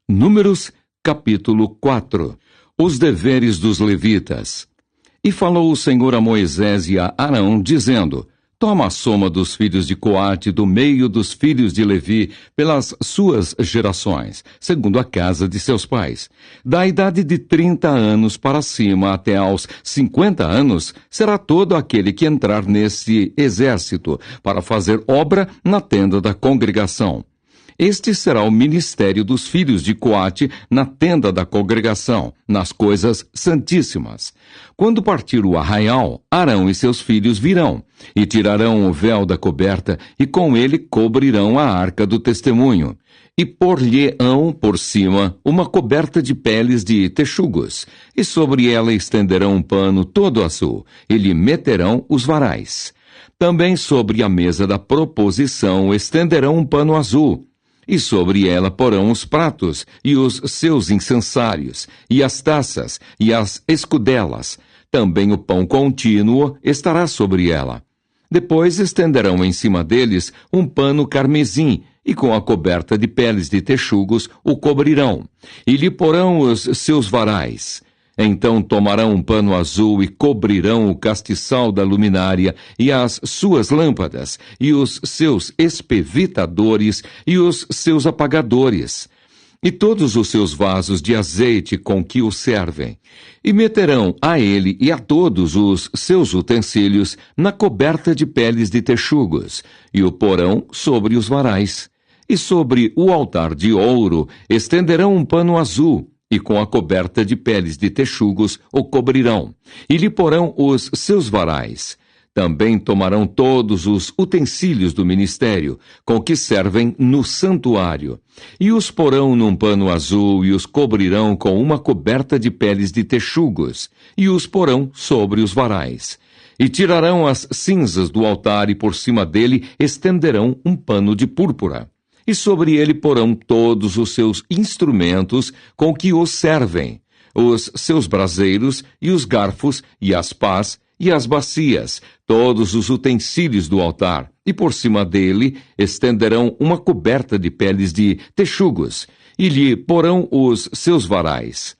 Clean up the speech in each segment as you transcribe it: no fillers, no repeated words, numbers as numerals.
Números, capítulo 4. Os deveres dos levitas. E falou o Senhor a Moisés e a Arão, dizendo: Toma a soma dos filhos de Coate do meio dos filhos de Levi pelas suas gerações, segundo a casa de seus pais. Da idade de 30 anos para cima até aos 50 anos, será todo aquele que entrar nesse exército para fazer obra na tenda da congregação. Este será o ministério dos filhos de Coate na tenda da congregação, nas coisas santíssimas. Quando partir o arraial, Arão e seus filhos virão, e tirarão o véu da coberta, e com ele cobrirão a arca do testemunho. E por-lhe-ão por cima uma coberta de peles de texugos, e sobre ela estenderão um pano todo azul, e lhe meterão os varais. Também sobre a mesa da proposição estenderão um pano azul, e sobre ela porão os pratos, e os seus incensários, e as taças, e as escudelas. Também o pão contínuo estará sobre ela. Depois estenderão em cima deles um pano carmesim, e com a coberta de peles de texugos o cobrirão, e lhe porão os seus varais. Então tomarão um pano azul e cobrirão o castiçal da luminária e as suas lâmpadas, e os seus espevitadores e os seus apagadores, e todos os seus vasos de azeite com que o servem. E meterão a ele e a todos os seus utensílios na coberta de peles de texugos, e o porão sobre os varais. E sobre o altar de ouro estenderão um pano azul, e com a coberta de peles de texugos o cobrirão, e lhe porão os seus varais. Também tomarão todos os utensílios do ministério, com que servem no santuário, e os porão num pano azul, e os cobrirão com uma coberta de peles de texugos, e os porão sobre os varais. E tirarão as cinzas do altar, e por cima dele estenderão um pano de púrpura. E sobre ele porão todos os seus instrumentos com que os servem, os seus braseiros, e os garfos, e as pás, e as bacias, todos os utensílios do altar. E por cima dele estenderão uma coberta de peles de texugos, e lhe porão os seus varais.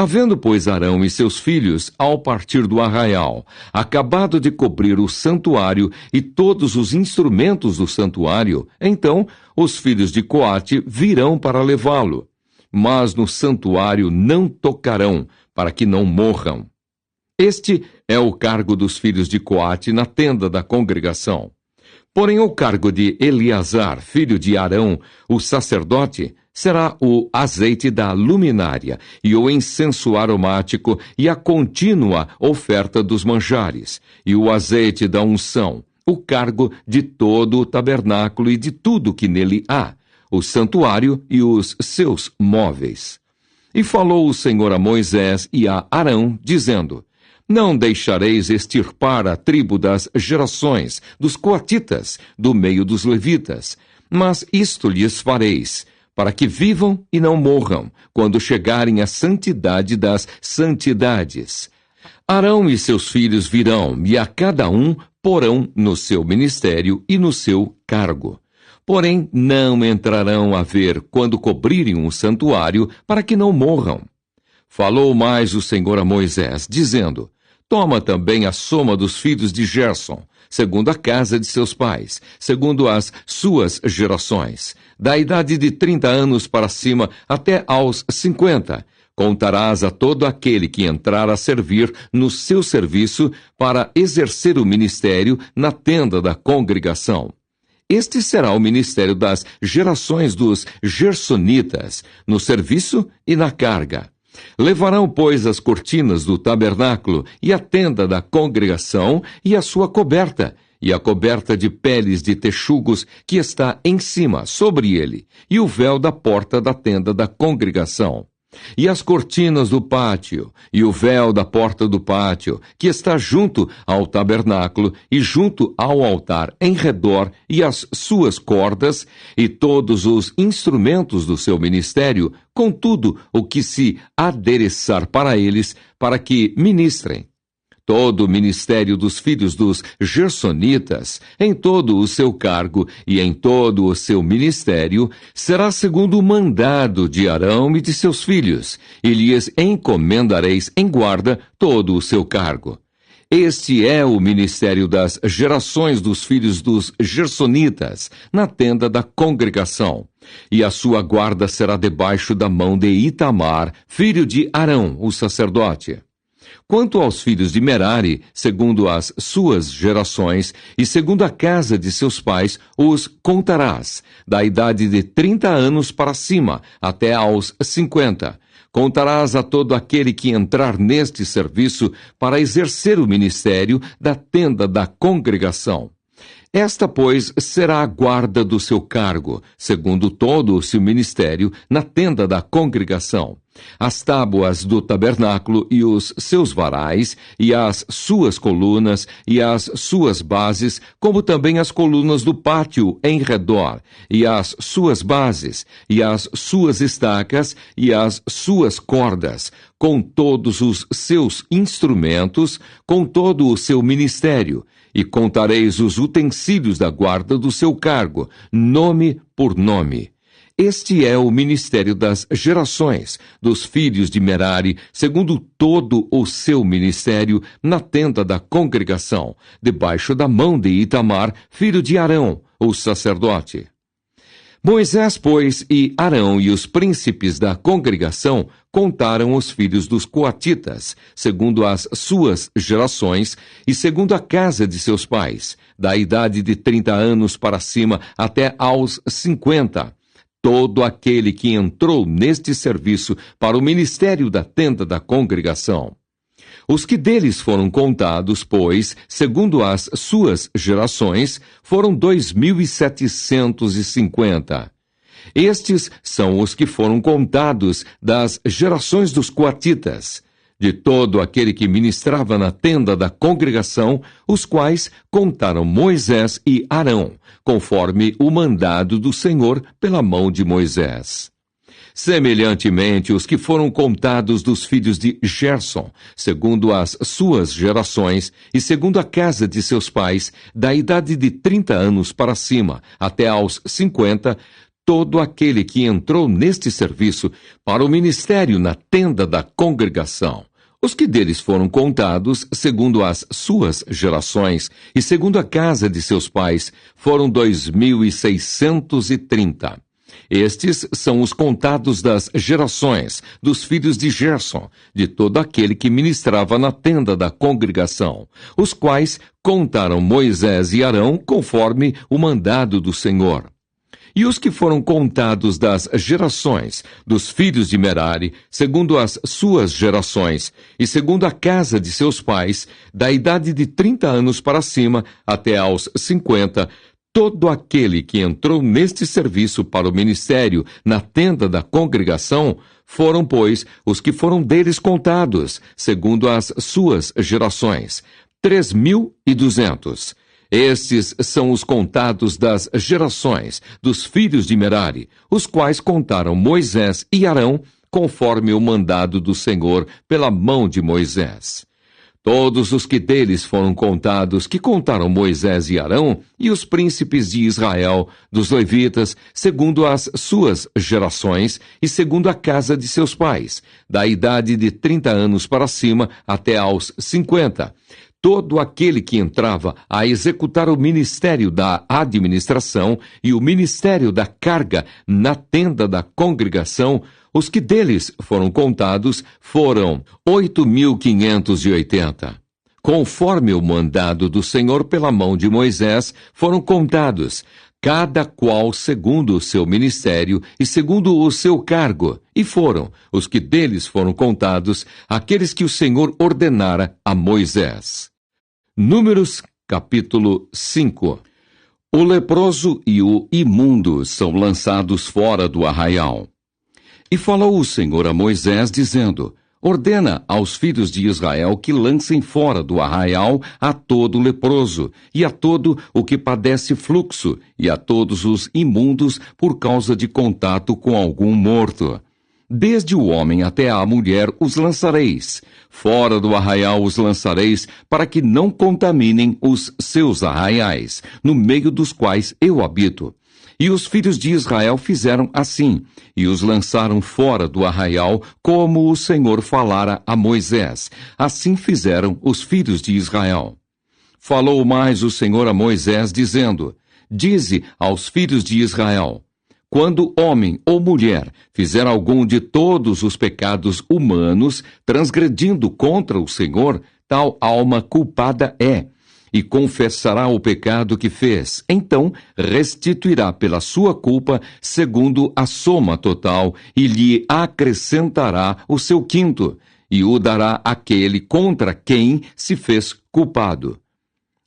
Havendo, pois, Arão e seus filhos, ao partir do arraial, acabado de cobrir o santuário e todos os instrumentos do santuário, então os filhos de Coate virão para levá-lo. Mas no santuário não tocarão, para que não morram. Este é o cargo dos filhos de Coate na tenda da congregação. Porém, o cargo de Eleazar, filho de Arão, o sacerdote, será o azeite da luminária, e o incenso aromático, e a contínua oferta dos manjares, e o azeite da unção, o cargo de todo o tabernáculo e de tudo que nele há, o santuário e os seus móveis. E falou o Senhor a Moisés e a Arão, dizendo: Não deixareis extirpar a tribo das gerações dos coatitas do meio dos levitas, mas isto lhes fareis, para que vivam e não morram, quando chegarem à santidade das santidades. Arão e seus filhos virão, e a cada um porão no seu ministério e no seu cargo. Porém, não entrarão a ver quando cobrirem o santuário, para que não morram. Falou mais o Senhor a Moisés, dizendo: Toma também a soma dos filhos de Gerson, segundo a casa de seus pais, segundo as suas gerações, da idade de 30 anos para cima até aos 50. Contarás a todo aquele que entrar a servir no seu serviço para exercer o ministério na tenda da congregação. Este será o ministério das gerações dos gersonitas, no serviço e na carga. Levarão, pois, as cortinas do tabernáculo e a tenda da congregação e a sua coberta, e a coberta de peles de texugos que está em cima, sobre ele, e o véu da porta da tenda da congregação. E as cortinas do pátio, e o véu da porta do pátio, que está junto ao tabernáculo e junto ao altar em redor, e as suas cordas, e todos os instrumentos do seu ministério, com tudo o que se adereçar para eles, para que ministrem. Todo o ministério dos filhos dos Gersonitas, em todo o seu cargo e em todo o seu ministério, será segundo o mandado de Arão e de seus filhos, e lhes encomendareis em guarda todo o seu cargo. Este é o ministério das gerações dos filhos dos Gersonitas, na tenda da congregação. E a sua guarda será debaixo da mão de Itamar, filho de Arão, o sacerdote. Quanto aos filhos de Merari, segundo as suas gerações, e segundo a casa de seus pais, os contarás, da idade de 30 anos para cima, até aos 50. Contarás a todo aquele que entrar neste serviço para exercer o ministério da tenda da congregação. Esta, pois, será a guarda do seu cargo, segundo todo o seu ministério, na tenda da congregação. As tábuas do tabernáculo e os seus varais, e as suas colunas, e as suas bases, como também as colunas do pátio em redor, e as suas bases, e as suas estacas, e as suas cordas, com todos os seus instrumentos, com todo o seu ministério, e contareis os utensílios da guarda do seu cargo, nome por nome. Este é o ministério das gerações dos filhos de Merari, segundo todo o seu ministério, na tenda da congregação, debaixo da mão de Itamar, filho de Arão, o sacerdote. Moisés, pois, e Arão e os príncipes da congregação contaram os filhos dos coatitas, segundo as suas gerações e segundo a casa de seus pais, da idade de 30 anos para cima até aos 50. Todo aquele que entrou neste serviço para o ministério da tenda da congregação. Os que deles foram contados, pois, segundo as suas gerações, foram 2.750. Estes são os que foram contados das gerações dos coatitas, de todo aquele que ministrava na tenda da congregação, os quais contaram Moisés e Arão, conforme o mandado do Senhor pela mão de Moisés. Semelhantemente, os que foram contados dos filhos de Gerson, segundo as suas gerações e segundo a casa de seus pais, da idade de 30 anos para cima, até aos 50, todo aquele que entrou neste serviço para o ministério na tenda da congregação. Os que deles foram contados, segundo as suas gerações e segundo a casa de seus pais, foram 2.630. Estes são os contados das gerações dos filhos de Gerson, de todo aquele que ministrava na tenda da congregação, os quais contaram Moisés e Arão conforme o mandado do Senhor. E os que foram contados das gerações dos filhos de Merari, segundo as suas gerações, e segundo a casa de seus pais, da idade de 30 anos para cima até aos 50, todo aquele que entrou neste serviço para o ministério na tenda da congregação, foram, pois, os que foram deles contados, segundo as suas gerações, 3.200. Estes são os contados das gerações dos filhos de Merari, os quais contaram Moisés e Arão, conforme o mandado do Senhor pela mão de Moisés. Todos os que deles foram contados, que contaram Moisés e Arão, e os príncipes de Israel, dos levitas, segundo as suas gerações e segundo a casa de seus pais, da idade de 30 anos para cima até aos 50. Todo aquele que entrava a executar o ministério da administração e o ministério da carga na tenda da congregação, os que deles foram contados foram 8.580. Conforme o mandado do Senhor pela mão de Moisés, foram contados, cada qual segundo o seu ministério e segundo o seu cargo, e foram os que deles foram contados, aqueles que o Senhor ordenara a Moisés. Números, capítulo 5. O leproso e o imundo são lançados fora do arraial. E falou o Senhor a Moisés, dizendo: ordena aos filhos de Israel que lancem fora do arraial a todo leproso, e a todo o que padece fluxo, e a todos os imundos por causa de contato com algum morto. Desde o homem até a mulher os lançareis. Fora do arraial os lançareis, para que não contaminem os seus arraiais, no meio dos quais eu habito. E os filhos de Israel fizeram assim, e os lançaram fora do arraial, como o Senhor falara a Moisés. Assim fizeram os filhos de Israel. Falou mais o Senhor a Moisés, dizendo: Dize aos filhos de Israel: quando homem ou mulher fizer algum de todos os pecados humanos, transgredindo contra o Senhor, tal alma culpada é, e confessará o pecado que fez. Então restituirá pela sua culpa, segundo a soma total, e lhe acrescentará o seu quinto, e o dará àquele contra quem se fez culpado.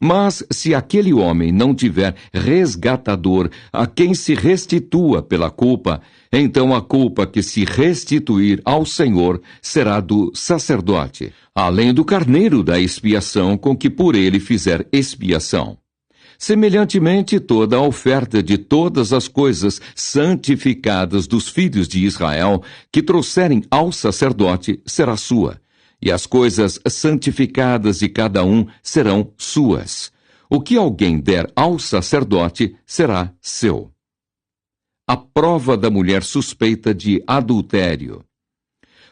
Mas se aquele homem não tiver resgatador a quem se restitua pela culpa, então a culpa que se restituir ao Senhor será do sacerdote, além do carneiro da expiação com que por ele fizer expiação. Semelhantemente, toda a oferta de todas as coisas santificadas dos filhos de Israel que trouxerem ao sacerdote será sua. E as coisas santificadas de cada um serão suas. O que alguém der ao sacerdote será seu. A prova da mulher suspeita de adultério.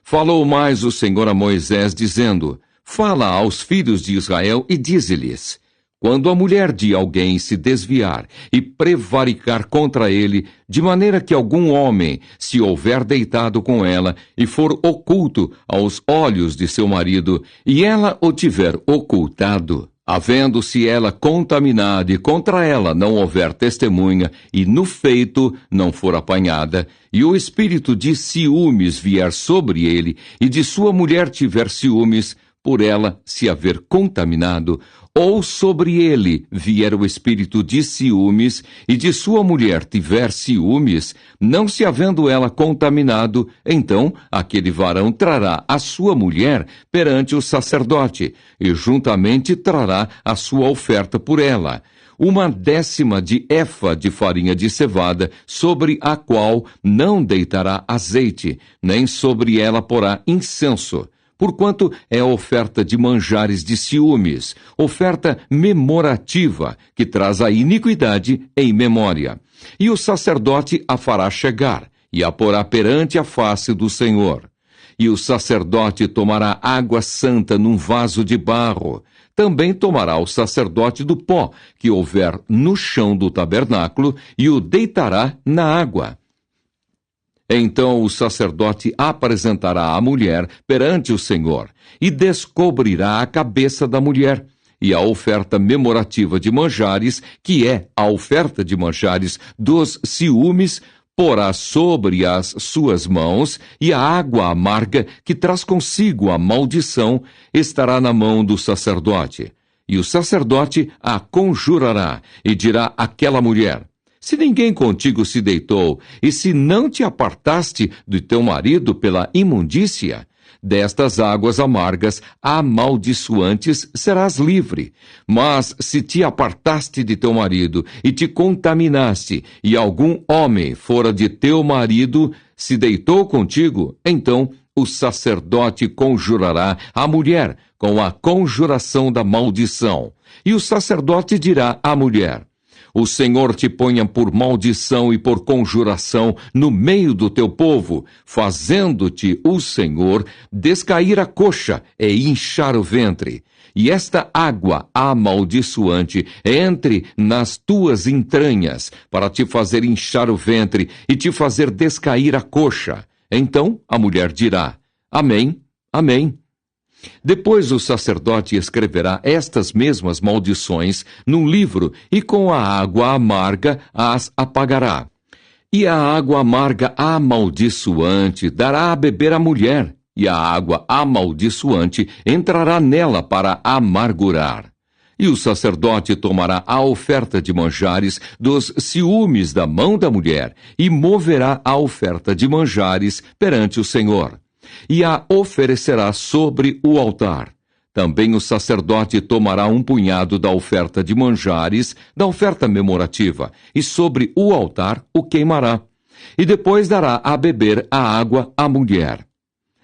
Falou mais o Senhor a Moisés, dizendo: Fala aos filhos de Israel e dize-lhes: quando a mulher de alguém se desviar e prevaricar contra ele, de maneira que algum homem se houver deitado com ela e for oculto aos olhos de seu marido, e ela o tiver ocultado, havendo-se ela contaminada e contra ela não houver testemunha, e no feito não for apanhada, e o espírito de ciúmes vier sobre ele, e de sua mulher tiver ciúmes, por ela se haver contaminado, ou sobre ele vier o espírito de ciúmes, e de sua mulher tiver ciúmes, não se havendo ela contaminado, então aquele varão trará a sua mulher perante o sacerdote, e juntamente trará a sua oferta por ela, 1/10 de efa de farinha de cevada, sobre a qual não deitará azeite, nem sobre ela porá incenso, porquanto é oferta de manjares de ciúmes, oferta memorativa, que traz a iniquidade em memória. E o sacerdote a fará chegar, e a porá perante a face do Senhor. E o sacerdote tomará água santa num vaso de barro. Também tomará o sacerdote do pó que houver no chão do tabernáculo, e o deitará na água. Então o sacerdote apresentará a mulher perante o Senhor, e descobrirá a cabeça da mulher, e a oferta memorativa de manjares, que é a oferta de manjares dos ciúmes, porá sobre as suas mãos, e a água amarga, que traz consigo a maldição, estará na mão do sacerdote. E o sacerdote a conjurará, e dirá àquela mulher: se ninguém contigo se deitou, e se não te apartaste do teu marido pela imundícia, destas águas amargas, amaldiçoantes, serás livre. Mas se te apartaste de teu marido, e te contaminaste, e algum homem fora de teu marido se deitou contigo, então o sacerdote conjurará a mulher com a conjuração da maldição. E o sacerdote dirá à mulher: o Senhor te ponha por maldição e por conjuração no meio do teu povo, fazendo-te o Senhor descair a coxa e inchar o ventre. E esta água amaldiçoante entre nas tuas entranhas, para te fazer inchar o ventre e te fazer descair a coxa. Então a mulher dirá: Amém, amém. Depois o sacerdote escreverá estas mesmas maldições num livro, e com a água amarga as apagará. E a água amarga amaldiçoante dará a beber à mulher, e a água amaldiçoante entrará nela para amargurar. E o sacerdote tomará a oferta de manjares dos ciúmes da mão da mulher, e moverá a oferta de manjares perante o Senhor, e a oferecerá sobre o altar. Também o sacerdote tomará um punhado da oferta de manjares, da oferta memorativa, e sobre o altar o queimará. e depois dará a beber a água à mulher.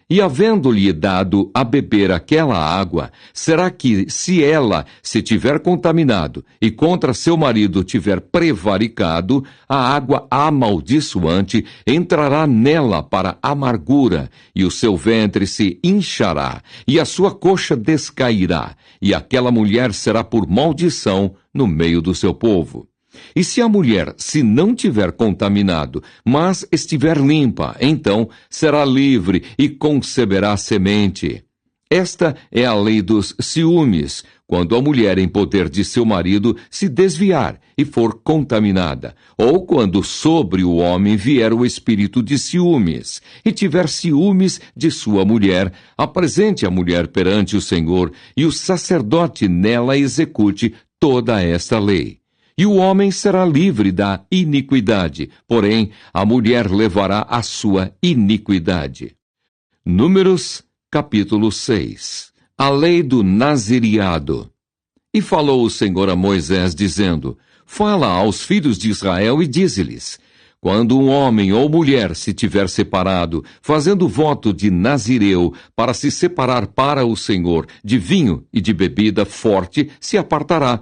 E havendo-lhe dado a beber aquela água, será que, se ela se tiver contaminado e contra seu marido tiver prevaricado, a água amaldiçoante entrará nela para amargura, e o seu ventre se inchará, e a sua coxa descairá, e aquela mulher será por maldição no meio do seu povo. E se a mulher se não tiver contaminado, mas estiver limpa, então será livre e conceberá semente. Esta é a lei dos ciúmes, quando a mulher em poder de seu marido se desviar e for contaminada, ou quando sobre o homem vier o espírito de ciúmes, e tiver ciúmes de sua mulher, apresente a mulher perante o Senhor, e o sacerdote nela execute toda esta lei. E o homem será livre da iniquidade, porém a mulher levará a sua iniquidade. Números, capítulo 6. A lei do nazireado. E falou o Senhor a Moisés, dizendo: Fala aos filhos de Israel e dize-lhes: Quando um homem ou mulher se tiver separado, fazendo voto de nazireu, para se separar para o Senhor, de vinho e de bebida forte, se apartará.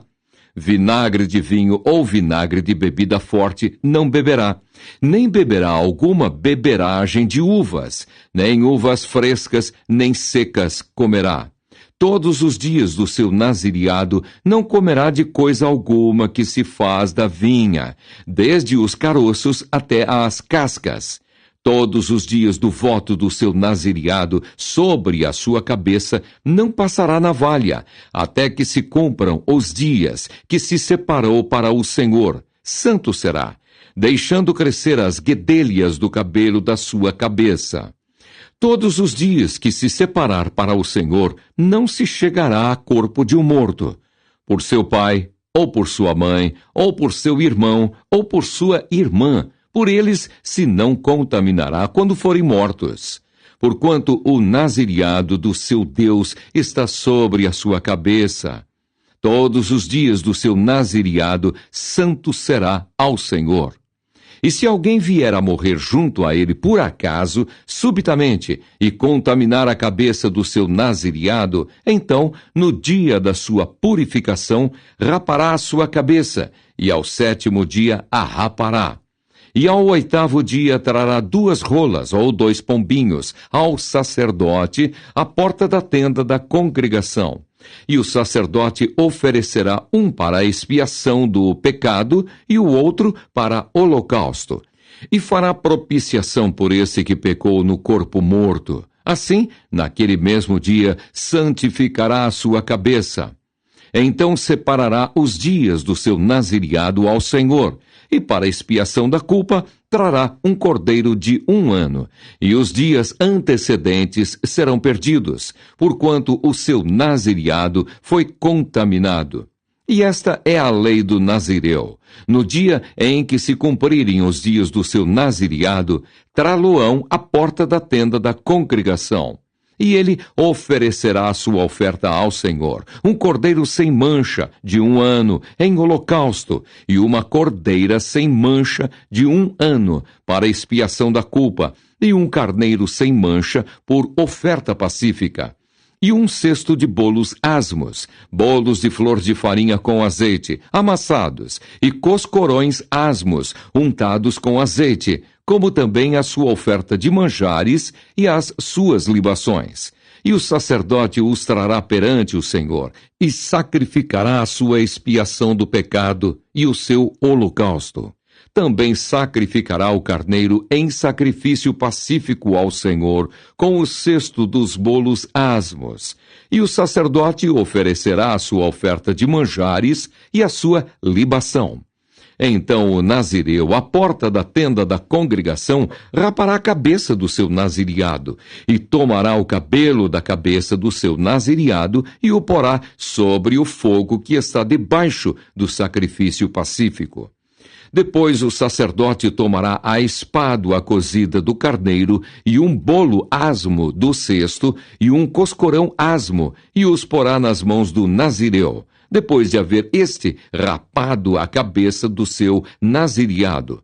Vinagre de vinho ou vinagre de bebida forte não beberá, nem beberá alguma beberagem de uvas, nem uvas frescas, nem secas comerá. Todos os dias do seu nazireado não comerá de coisa alguma que se faz da vinha, desde os caroços até as cascas. Todos os dias do voto do seu nazireado sobre a sua cabeça não passará navalha, até que se cumpram os dias que se separou para o Senhor. Santo será, deixando crescer as guedelhas do cabelo da sua cabeça. Todos os dias que se separar para o Senhor, não se chegará a corpo de um morto, por seu pai, ou por sua mãe, ou por seu irmão, ou por sua irmã. Por eles se não contaminará quando forem mortos. Porquanto o nazireado do seu Deus está sobre a sua cabeça. Todos os dias do seu nazireado, santo será ao Senhor. E se alguém vier a morrer junto a ele por acaso, subitamente, e contaminar a cabeça do seu nazireado, então, no dia da sua purificação, rapará a sua cabeça, e ao 7º dia a rapará. E ao 8º dia trará 2 rolas ou 2 pombinhos ao sacerdote à porta da tenda da congregação. E o sacerdote oferecerá um para a expiação do pecado e o outro para holocausto. E fará propiciação por esse que pecou no corpo morto. Assim, naquele mesmo dia, santificará a sua cabeça. Então separará os dias do seu nazireado ao Senhor, e para expiação da culpa trará um cordeiro de 1 ano, e os dias antecedentes serão perdidos, porquanto o seu nazireado foi contaminado. E esta é a lei do nazireu. No dia em que se cumprirem os dias do seu nazireado, trá-lo-ão à porta da tenda da congregação. E ele oferecerá a sua oferta ao Senhor, um cordeiro sem mancha de 1 ano em holocausto, e uma cordeira sem mancha de 1 ano para expiação da culpa, e um carneiro sem mancha por oferta pacífica. E 1 cesto de bolos asmos, bolos de flor de farinha com azeite, amassados, e coscorões asmos, untados com azeite, como também a sua oferta de manjares e as suas libações. E o sacerdote os trará perante o Senhor, e sacrificará a sua expiação do pecado e o seu holocausto. Também sacrificará o carneiro em sacrifício pacífico ao Senhor, com o cesto dos bolos asmos. E o sacerdote oferecerá a sua oferta de manjares e a sua libação. Então o nazireu, à porta da tenda da congregação, rapará a cabeça do seu nazireado, e tomará o cabelo da cabeça do seu nazireado e o porá sobre o fogo que está debaixo do sacrifício pacífico. Depois o sacerdote tomará a espádua cozida do carneiro e um bolo asmo do cesto e um coscorão asmo, e os porá nas mãos do nazireu, depois de haver este rapado a cabeça do seu nazireado.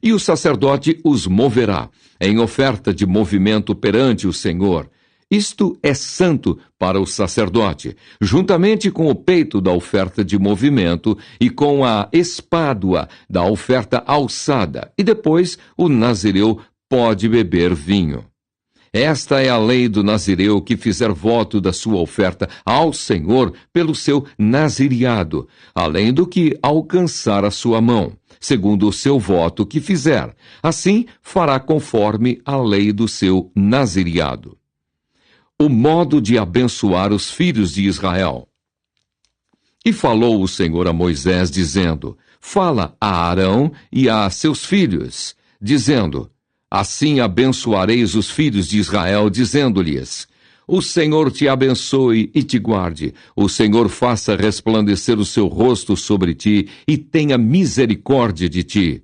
E o sacerdote os moverá em oferta de movimento perante o Senhor. Isto é santo para o sacerdote, juntamente com o peito da oferta de movimento e com a espádua da oferta alçada, e depois o nazireu pode beber vinho. Esta é a lei do nazireu que fizer voto da sua oferta ao Senhor pelo seu nazireado, além do que alcançar a sua mão, segundo o seu voto que fizer. Assim fará conforme a lei do seu nazireado. O modo de abençoar os filhos de Israel. E falou o Senhor a Moisés, dizendo: Fala a Arão e a seus filhos, dizendo: Assim abençoareis os filhos de Israel, dizendo-lhes: O Senhor te abençoe e te guarde. O Senhor faça resplandecer o seu rosto sobre ti e tenha misericórdia de ti.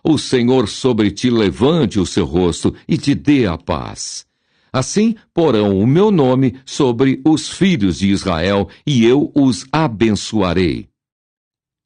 O Senhor sobre ti levante o seu rosto e te dê a paz. Assim porão o meu nome sobre os filhos de Israel, e eu os abençoarei.